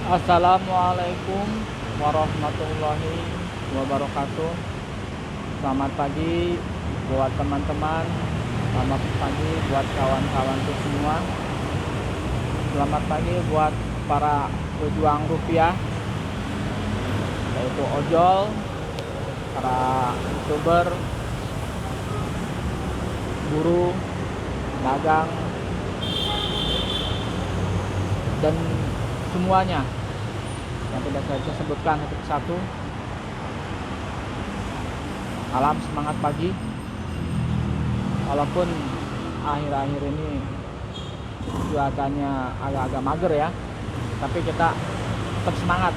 Assalamualaikum warahmatullahi wabarakatuh. Selamat pagi buat teman-teman. Selamat pagi buat kawan-kawanku semua. Selamat pagi buat para pejuang rupiah, yaitu ojol, para youtuber, buruh, dagang, dan semuanya yang tidak saya bisa sebutkan satu persatu. Alam semangat pagi. Walaupun akhir-akhir ini cuacanya agak-agak mager ya, tapi kita tetap semangat.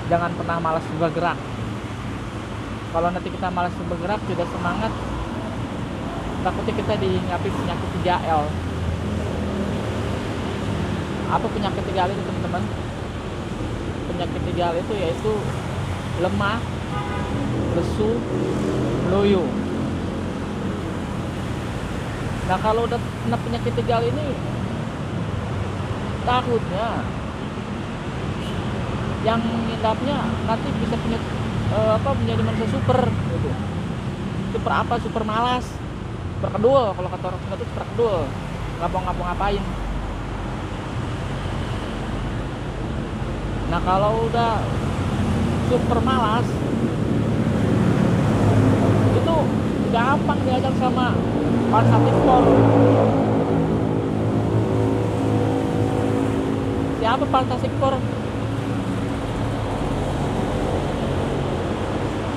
Jangan pernah malas bergerak. Kalau nanti kita malas bergerak, tidak semangat, takutnya kita dihingapi penyakit 3L. Apa penyakit 3L itu, teman-teman? Penyakit 3L itu yaitu lemah, lesu, loyo. Nah, kalau udah kena penyakit 3L ini, takutnya yang ngidapnya nanti bisa punya menjadi manusia super gitu. Super apa? Super malas, super kedul. Kalau kata orang Sunda itu super kedul, nggak mau ngapain. Nah, kalau udah super malas itu gampang diajak sama Fantastic Four. Siapa Fantastic Four?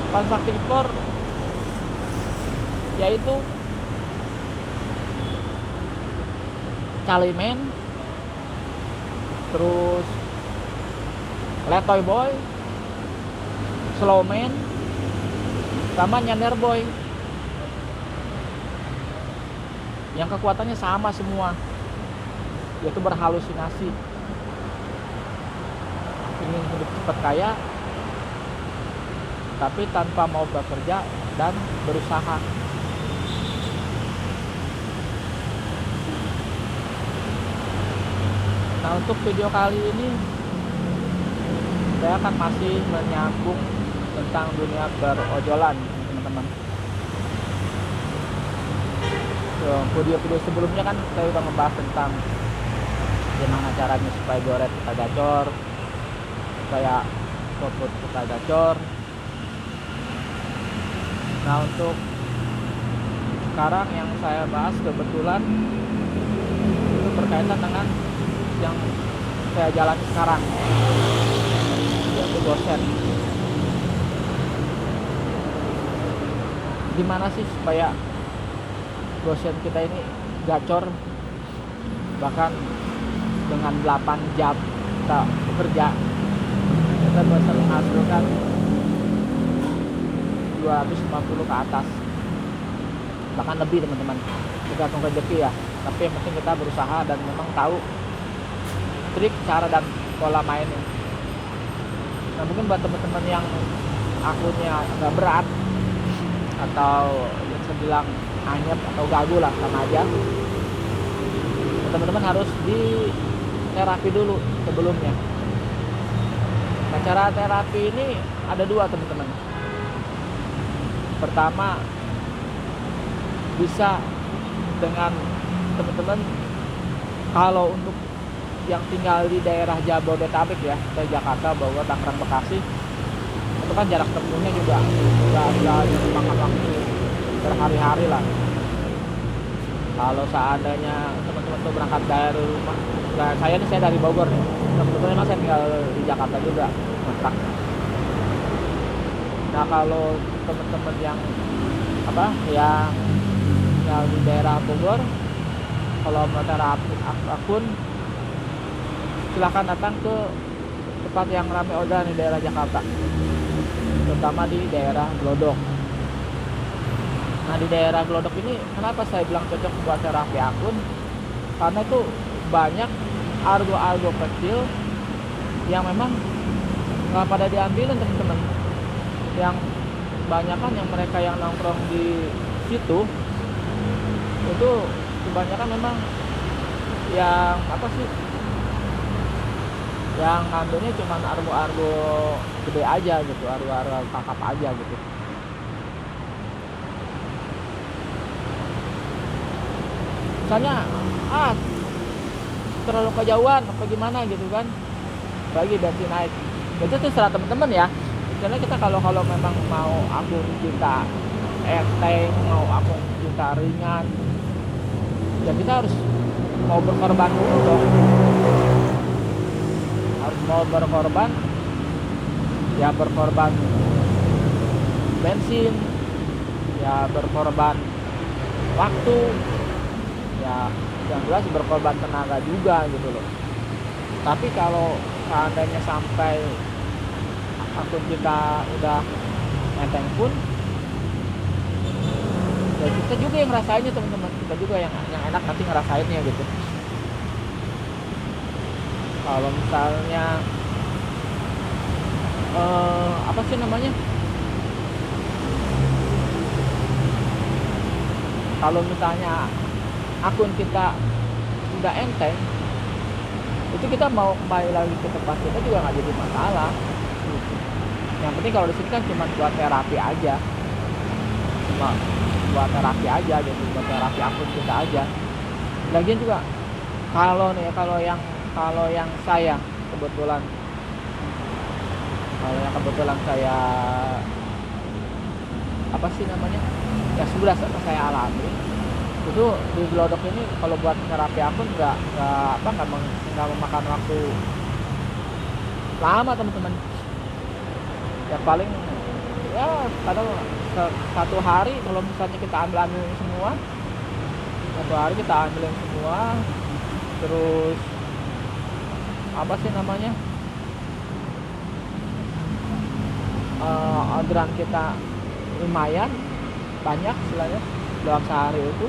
Fantastic Four yaitu Caliman, terus Letoy Boy, Slowman, sama Nyender Boy, yang kekuatannya sama semua, yaitu berhalusinasi, ingin hidup cepat kaya tapi tanpa mau bekerja dan berusaha. Nah, untuk video kali ini saya akan masih menyambung tentang dunia berojolan, teman-teman. Video-video sebelumnya kan saya udah ngebahas tentang gimana caranya supaya goret kita gacor, supaya fokus kita gacor. Nah, untuk sekarang yang saya bahas kebetulan itu berkaitan dengan yang saya jalani sekarang, yaitu dosen. Gimana sih supaya dosen kita ini gacor, bahkan dengan 8 jam kita bekerja kita bisa menghasilkan 250 ke atas, bahkan lebih, teman-teman. Tergantung rezeki ya, tapi yang penting kita berusaha dan memang tahu trik, cara, dan pola mainnya. Nah, mungkin buat teman-teman yang akunnya agak berat atau bisa bilang anyep atau gagu lah, sama aja, teman-teman harus di terapi dulu sebelumnya. Nah, cara terapi ini ada dua, teman-teman. Pertama, bisa dengan teman-teman, kalau untuk yang tinggal di daerah Jabodetabek ya, kayak Jakarta, Bogor, Tangerang, Bekasi, itu kan jarak tempuhnya juga nggak makan waktu berhari-hari lah. Kalau seandainya teman-teman tuh berangkat dari rumah, nah saya dari Bogor nih, teman-teman memang saya tinggal di Jakarta juga, kontrak. Nah, kalau teman-teman yang yang tinggal di daerah Bogor, kalau mau terapi akun, silahkan datang ke tempat yang ramai orderan di daerah Jakarta, terutama di daerah Glodok. Nah, di daerah Glodok ini kenapa saya bilang cocok buat terapi akun? Karena itu banyak argo-argo kecil yang memang nggak pada diambilin, teman-teman. Yang kebanyakan yang mereka yang nongkrong di situ itu kebanyakan memang yang yang ngambilnya cuman argo-argo gede aja gitu, argo-argo kakap aja gitu. Misalnya terlalu kejauhan apa gimana gitu kan, bagi bensin naik, itu terserah teman-teman ya. Karena kita kalau memang mau akun kita enteng, mau akun kita ringan, ya kita harus mau berkorban dulu dong, harus mau berkorban, ya berkorban bensin, ya berkorban waktu, ya yang jelas berkorban tenaga juga gitu loh. Tapi kalau seandainya sampai akun kita udah enteng pun, ya kita juga yang ngerasainnya teman-teman, kita juga yang enak nanti ngerasainnya gitu. Kalau misalnya apa sih namanya, kalau misalnya akun kita udah enteng, itu kita mau kembali lagi ke tempat kita juga nggak jadi masalah gitu. Yang penting kalau di sini kan cuma buat terapi aja, cuma buat terapi aja gitu, buat terapi akun kita aja. Lagian juga kalau yang saya kebetulan, saya apa sih namanya, ya sudah saya alami itu di Glodok ini. Kalau buat terapi akun nggak memakan waktu lama teman-teman, ya paling ya kadang satu hari kalau misalnya kita ambilin semua, satu hari kita ambilin semua, terus apa sih namanya, orderan kita lumayan banyak istilahnya dalam sehari itu,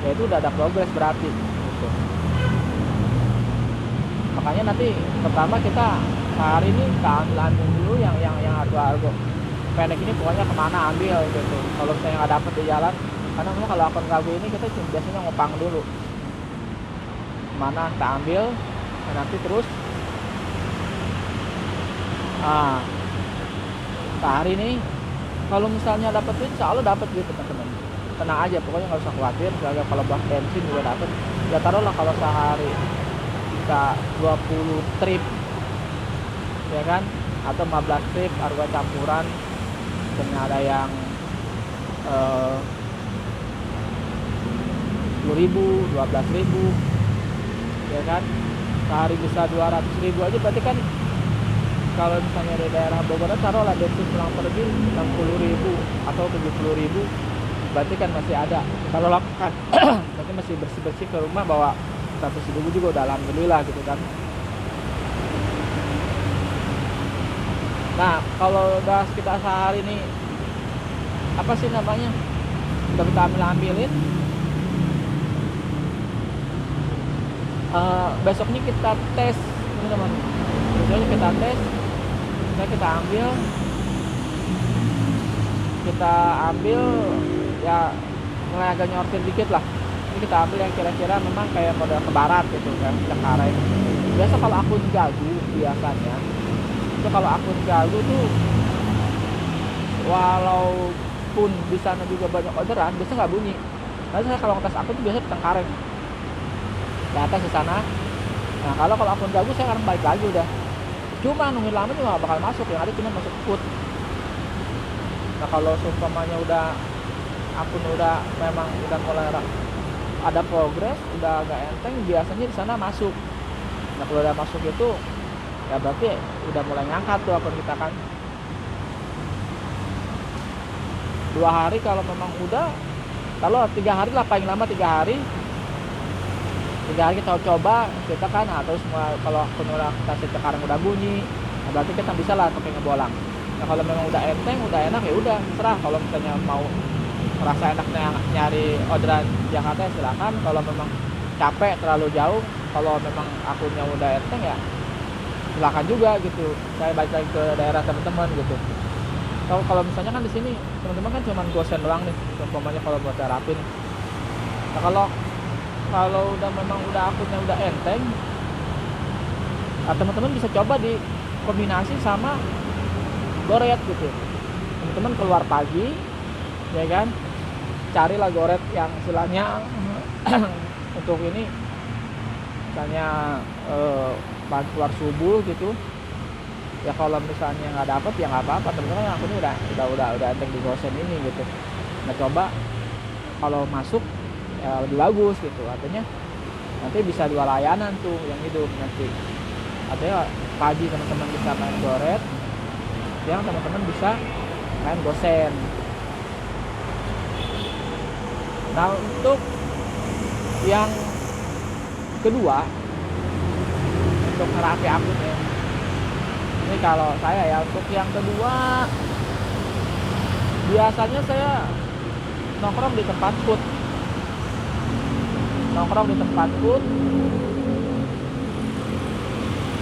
ya itu udah ada progres berarti gitu. Makanya nanti pertama kita hari ini kita ambil dulu yang argo pendek ini, pokoknya kemana ambil gitu. Kalau misalnya nggak dapet di jalan, karena memang kalau akun kargo ini kita biasanya ngopang dulu mana kita ambil, dan nanti terus hari ini kalau misalnya dapet duit, insya Allah dapet duit teman-teman, tenang aja, pokoknya nggak usah khawatir. Kalau buat bensin juga dapet, ya taruhlah kalau sehari bisa 20 trip ya kan, atau 15 trip argo campuran, dan ada yang 10.000, 12.000 ya kan, sehari bisa 200.000 aja, berarti kan kalau misalnya di daerah Bogor taruhlah bensin pulang pergi 60.000 atau 70.000, berarti kan masih ada kalau lakukan berarti masih bersih-bersih ke rumah, bawa 100.000 juga udah alhamdulillah gitu kan. Nah kalau udah sekitar sehari ini apa sih namanya udah kita ambilin, besoknya kita tes teman-teman, besoknya kita tes, kita ambil ya mulai agak nyortir dikit lah. Ini kita ambil yang kira-kira memang kayak model ke barat gitu kan, Cengkareng. Biasa kalau akun gagu biasanya itu, kalau akun gagu tuh walaupun di sana juga banyak orderan, biasa nggak bunyi. Nanti saya kalau ngetes akun tuh biasa di Cengkareng, di atas di sana. Nah kalau akun gagu saya akan balik lagi udah, cuma nungguin lama juga gak bakal masuk, yang ada cuma masuk food. Nah kalau seumpamanya udah akun udah memang udah mulai ada progres, udah agak enteng, biasanya di sana masuk. Nah kalau udah masuk itu ya berarti udah mulai ngangkat tuh akun kita kan. 2 hari kalau memang udah, kalau 3 hari lah paling lama, 3 hari kita coba kita kan, terus kalau akun udah kita sekarang udah bunyi, nah berarti kita bisa lah pakai ngebolang. Nah kalau memang udah enteng, udah enak, ya udah serah. Kalau misalnya mau merasa enaknya nyari orderan Jakarta ya silakan. Kalau memang capek terlalu jauh, kalau memang akunnya udah enteng ya silakan juga gitu. Saya balik lagi ke daerah teman-teman gitu. Kalau misalnya kan di sini teman-teman kan cuma gosen doang nih, umpamanya kalau buat terapin. Nah kalau udah memang udah akunnya udah enteng, Nah, teman-teman bisa coba di kombinasi sama Goret gitu. Teman-teman keluar pagi, ya kan, carilah Goret yang istilahnya untuk ini, misalnya keluar subuh gitu. Ya kalau misalnya nggak dapet ya nggak apa-apa, teman-teman aku ini udah enteng di Gosen ini gitu. Nah coba kalau masuk ya lebih bagus gitu, artinya nanti bisa 2 layanan tuh yang hidup nanti. Artinya pagi teman-teman bisa main Goret, siang teman-teman bisa main Gosen. Nah untuk yang kedua, untuk nerapi akun ya, ini kalau saya ya, untuk yang kedua biasanya saya nongkrong di tempat food,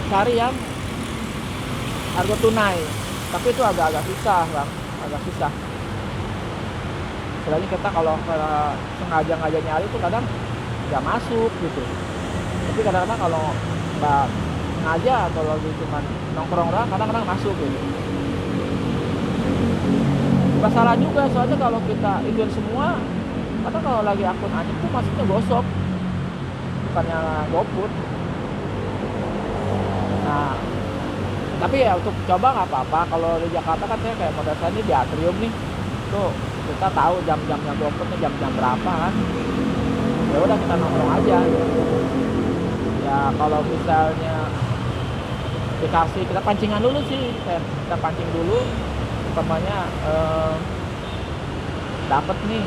cari yang harga tunai, tapi itu agak susah bang, agak susah. Istilahnya kita kalau sengaja nyari itu kadang nggak masuk gitu, tapi kadang-kadang kalau nggak sengaja atau lagi cuma nongkrong doang kadang-kadang masuk gitu. Masalah juga soalnya kalau kita ikutin semua, kadang kalau lagi akun anjing tuh masuknya gosok, bukannya GoFood. Nah tapi ya untuk coba nggak apa-apa. Kalau di Jakarta kan saya kayak modal saya ini di Atrium nih, tuh kita tahu jam-jamnya GoFoodnya jam-jam berapa kan, ya udah kita nongkrong aja gitu. Ya kalau misalnya dikasih, kita pancingan dulu sih, kita pancing dulu, umpamanya dapat nih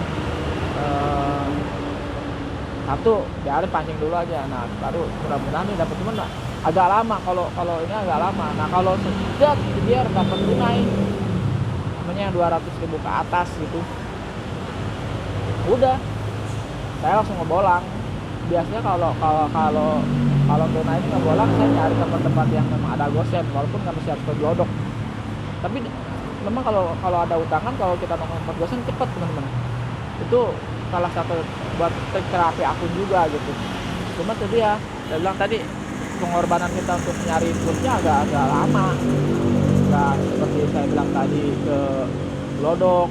satu, biarin pancing dulu aja. Nah baru mudah-mudahan nih dapat, cuman agak lama kalau ini agak lama. Nah kalau sudah biar dapat tunai namanya 200.000 ke atas gitu, udah saya langsung ngebolang. Biasanya kalau tunai ini ngebolang, saya nyari tempat-tempat yang memang ada Gosen, walaupun nggak mesti harus ke Glodok. Tapi memang kalau ada utangan, kalau kita nongkrong tempat Gosen cepet teman-teman. Itu salah satu buat terapi akun juga gitu. Cuma tadi ya, saya bilang tadi, pengorbanan kita untuk nyari foodnya agak lama. Nggak seperti saya bilang tadi ke Glodok.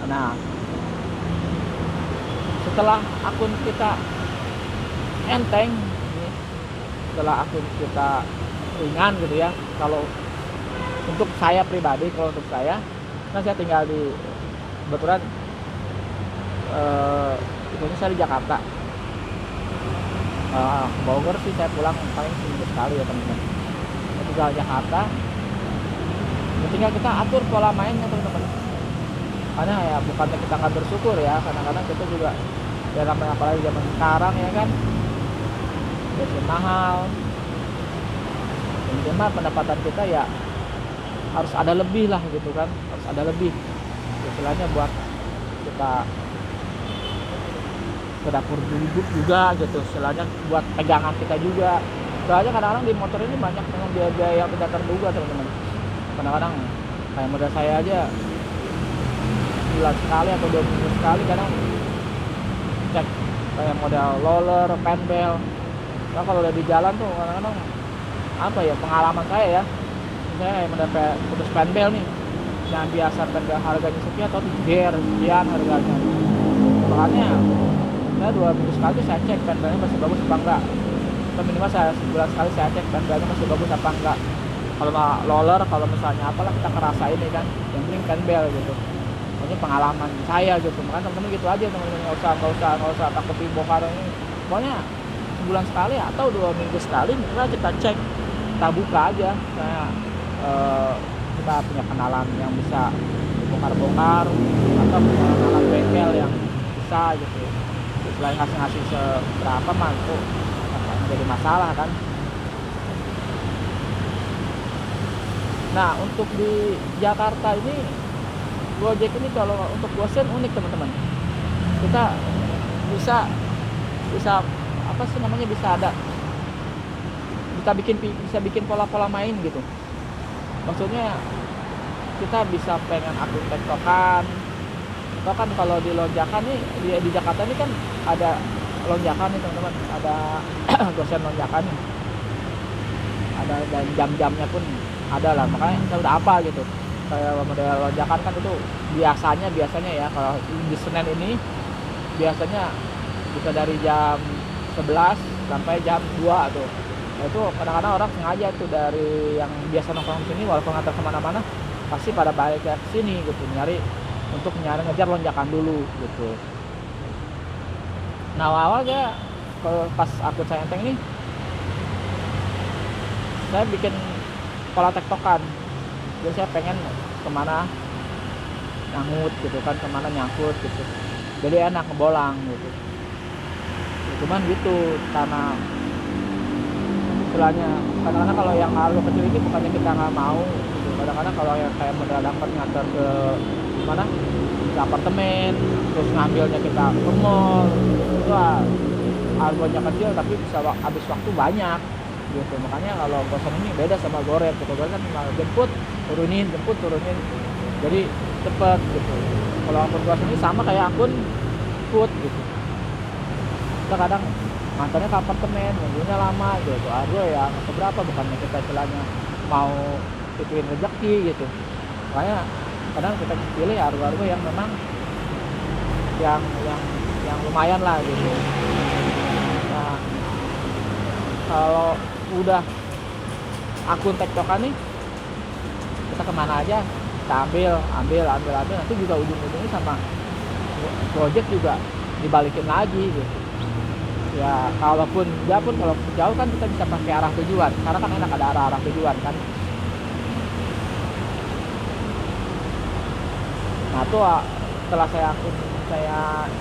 Nah setelah akun kita enteng, setelah akun kita ringan gitu ya, kalau untuk saya pribadi, kalau untuk saya, kan saya tinggal di, kebetulan itunya saya di Jakarta. Bogor sih saya pulang paling seminggu sekali ya teman-teman. Tinggal Jakarta, tinggal kita atur pola mainnya teman-teman. Karena ya bukannya kita nggak bersyukur ya, kadang-kadang kita juga ya namanya, apalagi zaman sekarang ya kan, bensin mahal. Jadi mah pendapatan kita ya harus ada lebih lah gitu kan, harus ada lebih istilahnya buat kita ke dapur hidup juga gitu, istilahnya buat pegangan kita juga. Soalnya kadang-kadang di motor ini banyak dengan biaya yang tidak terduga teman-teman. Kadang-kadang kayak modal saya aja bulan sekali atau 2 minggu sekali kadang cek kayak modal roller, penbel. Nah kalau udah di jalan tuh kadang-kadang apa ya, pengalaman saya ya, misalnya kayak modal putus penbel nih, yang biasa penbel harganya sekian atau sekian harganya, makanya saya 2 minggu sekali saya cek penbelnya masih bagus apa enggak, atau minimal saya sebulan sekali saya cek penbelnya masih bagus apa enggak. Kalau roller, kalau misalnya apalah kita ngerasain nih kan, yang penting penbel gitu. Ini pengalaman saya gitu, makanya teman-teman gitu aja teman-teman, nggak usah takut dibongkar ini. Pokoknya sebulan sekali atau 2 minggu sekali kita cek, kita buka aja. Saya kita punya kenalan yang bisa bongkar-bongkar, atau punya kenalan bengkel yang bisa gitu. Selain ngasih seberapa mah itu jadi masalah kan. Nah untuk di Jakarta ini, Gojek ini kalau untuk Gosen unik teman-teman. Kita bisa apa sih namanya, bisa bikin pola-pola main gitu. Maksudnya kita bisa pengen akun tektokan, atau kan kalau di lonjakan nih di Jakarta ini kan ada lonjakan nih teman-teman, ada gosen lonjakan nih, ada, dan jam-jamnya pun ada lah, makanya saya udah apa gitu. Kayak model lonjakan kan itu biasanya ya kalau di Senin ini biasanya bisa dari jam 11 sampai jam 2 tuh. Nah, itu kadang-kadang orang sengaja tuh dari yang biasa nongkrong sini walaupun ngantar kemana-mana pasti pada balik ke sini gitu, untuk nyari ngejar lonjakan dulu gitu. Nah awalnya kalau pas akun saya enteng ini, saya bikin pola tektokan. Jadi saya pengen kemana nyangkut gitu kan, kemana nyangkut gitu. Jadi enak ngebolang gitu. Ya, cuman gitu karena istilahnya kadang-kadang kalau yang harga kecil ini bukannya kita nggak mau gitu. Kadang-kadang kalau yang kayak modal dapat ngantar ke mana ke apartemen, terus ngambilnya kita ke mall, itu harganya kecil tapi bisa habis waktu banyak gitu. Makanya kalau kosan ini beda sama Goret gitu. Goret kan jemput turunin jadi cepet gitu. Kalau akun kosan ini sama kayak akun food gitu, kita kadang ngantarnya ke apartemen nunggunya lama gitu, harga ya seberapa, bukannya kita istilahnya mau ituin rezeki gitu. Makanya kadang kita pilih harga-harga yang memang yang lumayan lah gitu. Nah kalau udah akun tektokan nih, kita kemana aja kita ambil nanti juga ujung-ujungnya sama project juga dibalikin lagi gitu. Ya kalaupun kalau jauh kan kita bisa pakai arah tujuan, karena kan enak ada arah tujuan kan. Nah tuh setelah saya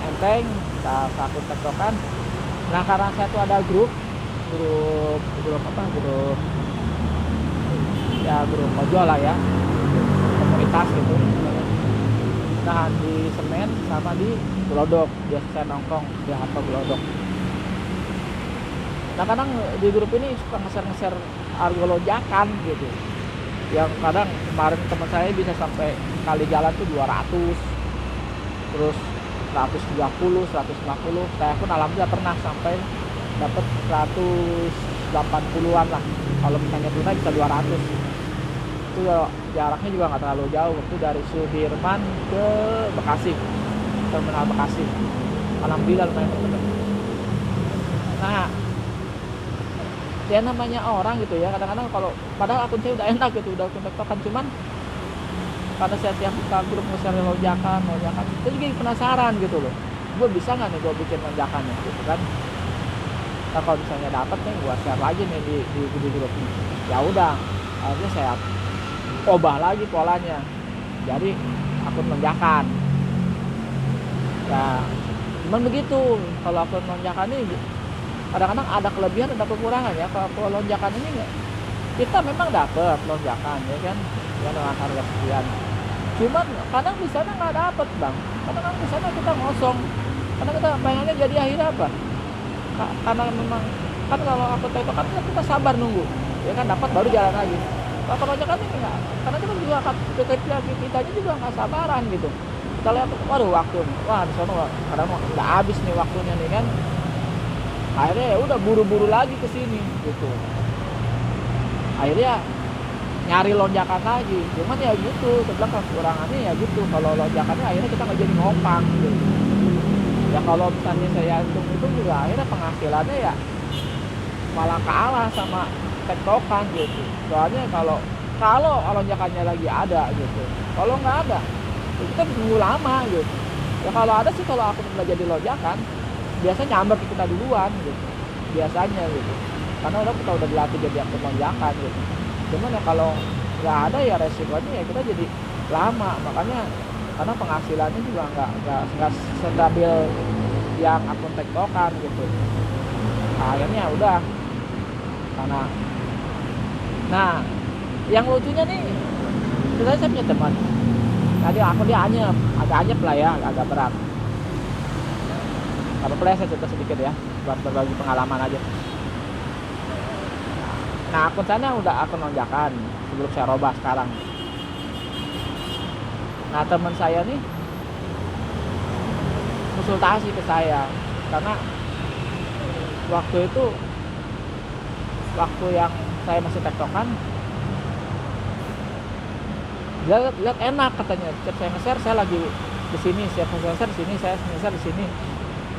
enteng, kita akun tektokan. Nah karena saya tuh ada grup ojol lah ya, komunitas gitu. Nah di Semen sama di Glodok biasa saya nongkrong di Harto Glodok. Nah kadang di grup ini suka nge-share harga lonjakan gitu, yang kadang kemarin teman saya bisa sampai kali jalan tuh 200, terus 130, 150. Saya pun alhamdulillah pernah sampai dapat 180-an lah. Kalau misalnya tunai bisa 200. Itu jaraknya juga nggak terlalu jauh, itu dari Sudirman ke Bekasi, terminal Bekasi. Alhamdulillah lumayan dekat. Nah ya namanya orang gitu ya, kadang-kadang kalau padahal akun saya udah enak gitu, udah akun tektokan, cuman karena saya tiap buka grup nge-share lonjakan itu juga penasaran gitu loh, gue bisa nggak nih gue bikin lonjakannya gitu kan. Nah kalau misalnya dapat nih gue share lagi nih di grup ini, ya udah akhirnya saya ubah lagi polanya jadi akun lonjakan. Ya cuman begitu, kalau akun lonjakan ini kadang-kadang ada kelebihan ada kekurangan ya. Kalau lonjakan ini kita memang dapat lonjakan ya kan, ya dengan harga sekian, cuman kadang di sana nggak dapat bang, kadang di sana kita ngosong, karena kita pengennya jadi akhirnya apa, karena memang kan kalau aku tahu kan kita sabar nunggu ya kan, dapat baru jalan lagi. Kalau lonjakan ini enggak, karena kita juga kitanya juga nggak sabaran gitu. Kita lihat waduh waktu nih, wah di sana kadang udah habis nih waktunya nih kan, akhirnya ya udah buru-buru lagi ke sini gitu. Akhirnya nyari lonjakan lagi, cuman ya gitu, sebelah kekurangannya ya gitu. Kalau lonjakannya akhirnya kita nggak jadi ngopang gitu. Ya kalau misalnya saya hitung juga akhirnya penghasilannya ya malah kalah sama tektokan gitu. Soalnya kalau lonjakannya lagi ada gitu, kalau nggak ada ya kita tunggu lama gitu. Ya kalau ada sih, kalau aku nggak jadi lonjakan biasanya nyamber ke kita duluan gitu biasanya gitu, karena kita udah dilatih jadi akun lonjakan gitu. Cuman ya kalau nggak ada ya resikonya ya kita jadi lama, makanya karena penghasilannya juga nggak stabil yang akun tektokan gitu. Nah, akhirnya udah karena nah yang lucunya nih, saya punya teman, tadi akun dia agak anyep lah ya, agak berat. Apa boleh saya cerita sedikit ya, buat berbagi pengalaman aja. Nah akun sana udah akun lonjakan sebelum saya robah sekarang. Nah teman saya nih konsultasi ke saya, karena waktu itu waktu yang saya masih tektokan, dia lihat enak katanya, setiap saya nge-share saya lagi di sini, setiap saya nge-share di sini, saya nge-share di sini.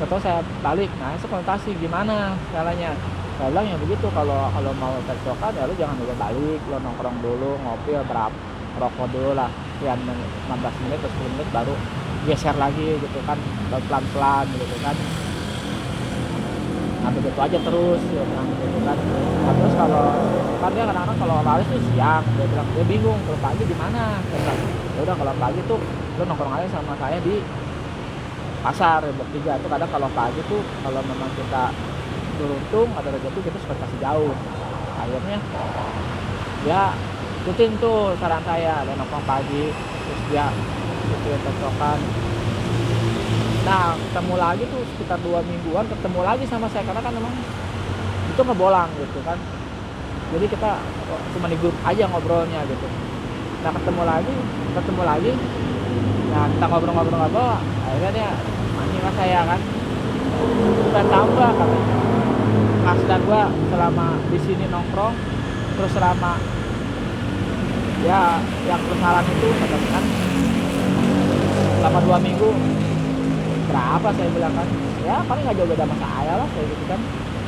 Atau saya balik, nah itu konsultasi gimana caranya. Saya bilang ya begitu, kalau mau tektokan ya lu jangan dulu balik, lu nongkrong dulu, ngopi berapa, rokok dulu lah, ya 15 menit atau 10 menit baru geser lagi gitu kan, pelan-pelan gitu kan. Nah begitu aja terus ya bilang gitu kan. Nah, terus kalau kan dia kadang-kadang kalau lari tuh siang, dia bilang dia bingung kalau pagi gimana. Saya bilang ya udah kalau pagi tuh lu nongkrong aja sama saya di pasar bertiga. Itu kadang kalau pagi tuh kalau memang kita beruntung ada rezeki kita suka kasih jauh. Akhirnya ya ikutin tuh saran saya, ada nongkrong pagi, terus dia ikutin tektokan. Nah ketemu lagi tuh sekitar 2 mingguan ketemu lagi sama saya, karena kan memang itu ngebolang gitu kan, jadi kita cuma di grup aja ngobrolnya gitu. Nah ketemu lagi, nah kita ngobrol, akhirnya dia nanya ke saya kan, kita tambah katanya penghasilan gua selama di sini nongkrong, terus selama ya yang perusahaan itu kan selama 2 minggu berapa, saya bilang kan ya paling nggak jauh beda sama saya lah kayak gitu kan,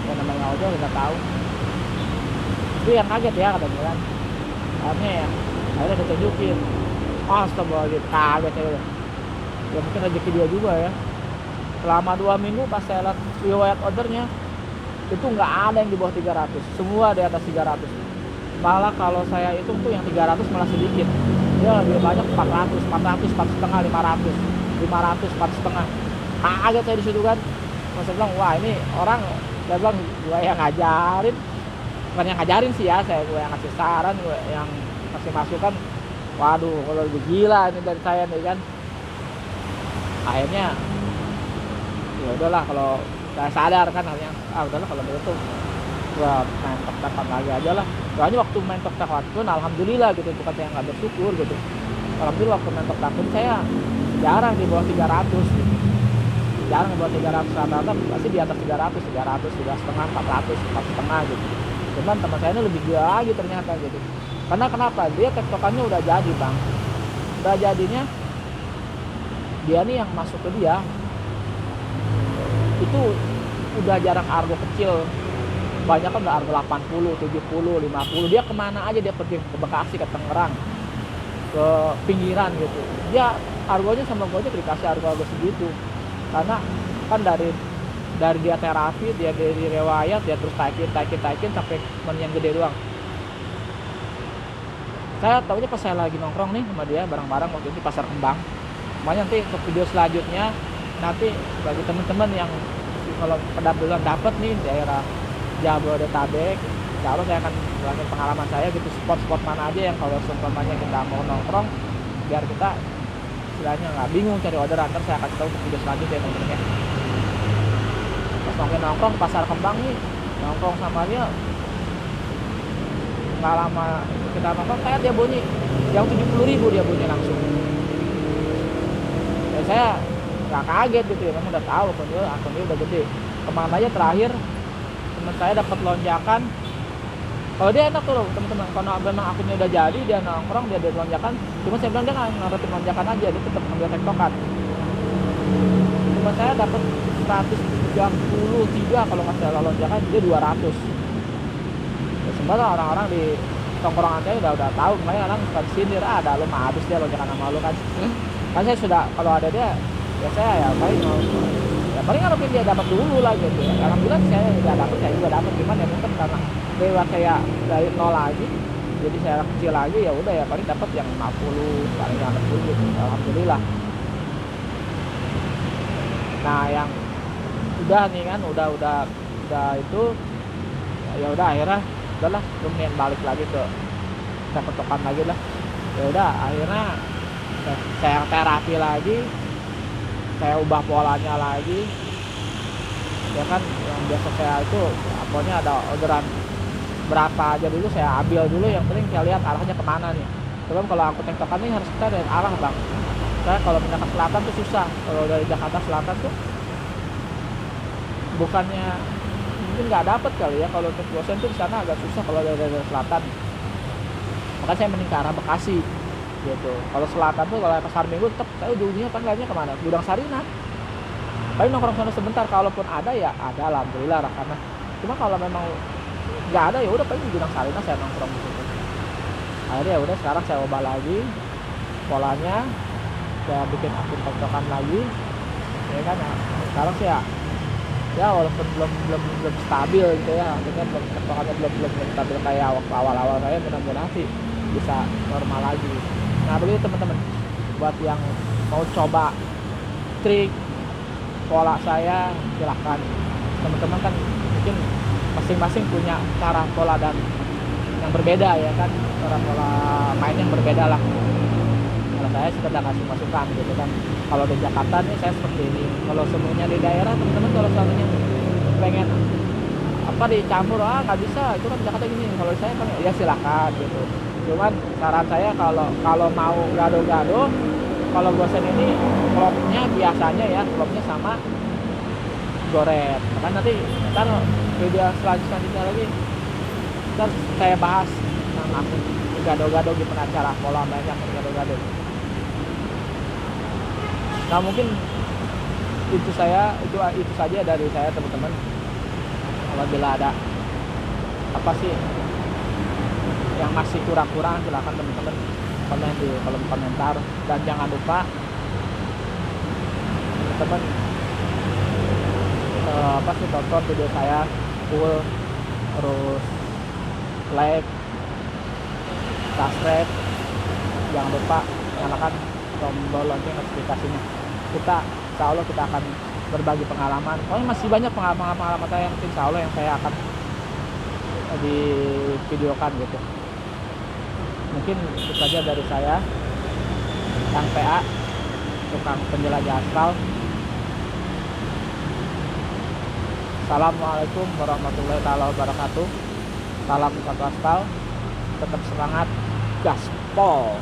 yang namanya ojol kita tahu. Itu yang kaget ya katanya kan, akhirnya ditunjukin, astagfirullahaladzim, kaget saya. Ya mungkin rezeki dia juga ya. Selama 2 minggu pas saya lihat riwayat ordernya itu nggak ada yang di bawah 300, semua di atas 300. Malah kalau saya hitung tuh yang 300 malah sedikit, dia lebih banyak 400, 4,5, 500, 4,5. Kaget saya di situ kan. Mas saya bilang wah ini orang, saya bilang gue yang ngajarin, bukan yang ngajarin sih ya, gue yang ngasih saran, gue yang kasih masukan. Waduh kalau lebih gila ini dari saya nih kan. Akhirnya ya udahlah, kalau saya sadar kan akhirnya udahlah kalau begitu gue main tok-tokan lagi aja lah. Soalnya waktu main tok-tokan pun alhamdulillah gitu, bukan saya nggak bersyukur gitu, alhamdulillah waktu main tok-tokan saya jarang di bawah 300 gitu. Jarang di bawah 300, rata-rata pasti di atas 300, 3,5, 400, 4,5 gitu. Cuman teman saya ini lebih gila lagi ternyata gitu. Karena kenapa? Dia tektokannya udah jadi bang, udah jadinya dia nih yang masuk ke dia itu udah jarang argo kecil, banyak kan udah argo 80, 70, 50. Dia kemana aja dia pergi, ke Bekasi, ke Tangerang, ke pinggiran gitu, dia argonya sama gue aja dikasih argo segitu. Karena kan dari dia terapi, dia dari riwayat, dia terus taikin sampai yang gede doang. Saya tahunya pas saya lagi nongkrong nih sama dia bareng-bareng waktu itu di Pasar Kembang. Makanya nanti untuk video selanjutnya, nanti bagi teman-teman yang kalau pendapatan dapat nih daerah Jabodetabek, insya Allah saya akan jelasin pengalaman saya gitu, spot-spot mana aja yang kalau seumpamanya kita mau nongkrong, biar kita istilahnya nggak bingung cari orderan. Terus saya akan tahu untuk video selanjutnya teman-teman ya. Pas nongkrong Pasar Kembang nih, nongkrong sama dia nggak lama kita nongkrong, kayak dia bunyi yang 70.000 dia bunyi langsung. Ya saya nggak kaget gitu ya, memang udah tahu akun dia udah gede. Kemana aja terakhir teman saya dapat lonjakan. Kalau dia enak tuh teman-teman, kalau memang akunnya udah jadi, dia nongkrong, dia ada lonjakan. Cuma saya bilang dia nggak ngerutin lonjakan aja, dia tetap ngambil tektokan. Cuma saya dapat 133 kalau nggak salah lonjakan, dia 200. Ya sebenarnya orang-orang di tongkrongan saya udah tahu, makanya orang suka sindir, ada lu mah habis dia lonjakan sama lu kan. Kan saya sudah kalau ada dia, ya saya ya paling harapin dia dapat dulu lah gitu. Alhamdulillah saya udah dapat, saya juga dapat. Cuman ya mungkin karena lewat saya dari nol lagi, jadi saya kecil lagi, ya udah ya paling dapat yang 50, paling 60 gitu. Alhamdulillah. Nah yang udah nih kan udah itu ya udah akhirnya udahlah lumayan balik lagi ke tektokan lagi lah. Ya udah akhirnya saya terapi lagi, saya ubah polanya lagi ya kan. Yang biasa saya itu pokoknya ada orderan berapa aja dulu saya ambil dulu, yang penting saya lihat arahnya kemana nih. Sebab kalau angkut tektokan ini harus kita dari arah bang. Saya kalau pindah ke selatan tuh susah, kalau dari Jakarta Selatan tuh bukannya mungkin nggak dapet kali ya, kalau untuk dosen tuh di sana agak susah kalau dari daerah selatan. Makanya saya mending ke arah Bekasi gitu. Kalau selatan tuh kalau pasar Minggu tetap saya ujung-ujungnya kan larinya kemana, Gudang Sarinah. Paling nongkrong sana sebentar, kalaupun ada ya ada, alhamdulillah lah. Karena cuma kalau memang nggak ada ya udah paling di Gudang Sarinah saya nongkrong di situ. Akhirnya ya udah, sekarang saya ubah lagi polanya, saya bikin akun tiktokan lagi ya kan. Nah, sekarang sih ya walaupun belum stabil gitu ya, akhirnya belum tiktokannya belum stabil kayak waktu awal-awal. Saya mudah-mudahan sih bisa normal lagi. Nah begitu teman-teman, buat yang mau coba trik pola saya silahkan. Teman-teman kan mungkin masing-masing punya cara pola dan yang berbeda ya kan, cara pola main yang berbeda lah. Kalau saya sekedar ngasih masukan gitu kan. Kalau di Jakarta nih saya seperti ini, kalau semuanya di daerah teman-teman, kalau seandainya pengen apa dicampur nggak bisa, itu kan Jakarta gini. Kalau saya kan ya silahkan gitu. Cuman saran saya kalau mau gado-gado, kalau bosen ini klopnya biasanya ya, klopnya sama goret. Kan nanti ntar video selanjutnya lagi ntar saya bahas tentang aku gado-gado gimana cara pola banyak gado-gado. Nah mungkin itu saja dari saya teman-teman. Apabila ada apa sih yang masih kurang-kurang, silahkan teman-teman komen di kolom komentar. Dan jangan lupa teman-teman tonton video saya full, terus like, subscribe, jangan lupa nyalakan tombol lonceng notifikasinya. Insya Allah kita akan berbagi pengalaman. Masih banyak pengalaman saya yang insya Allah yang saya akan di videokan gitu. Mungkin itu saja dari saya, Kang PA, tukang penjelajah aspal. Assalamualaikum warahmatullahi wabarakatuh. Salam satu aspal, tetap semangat, gaspol.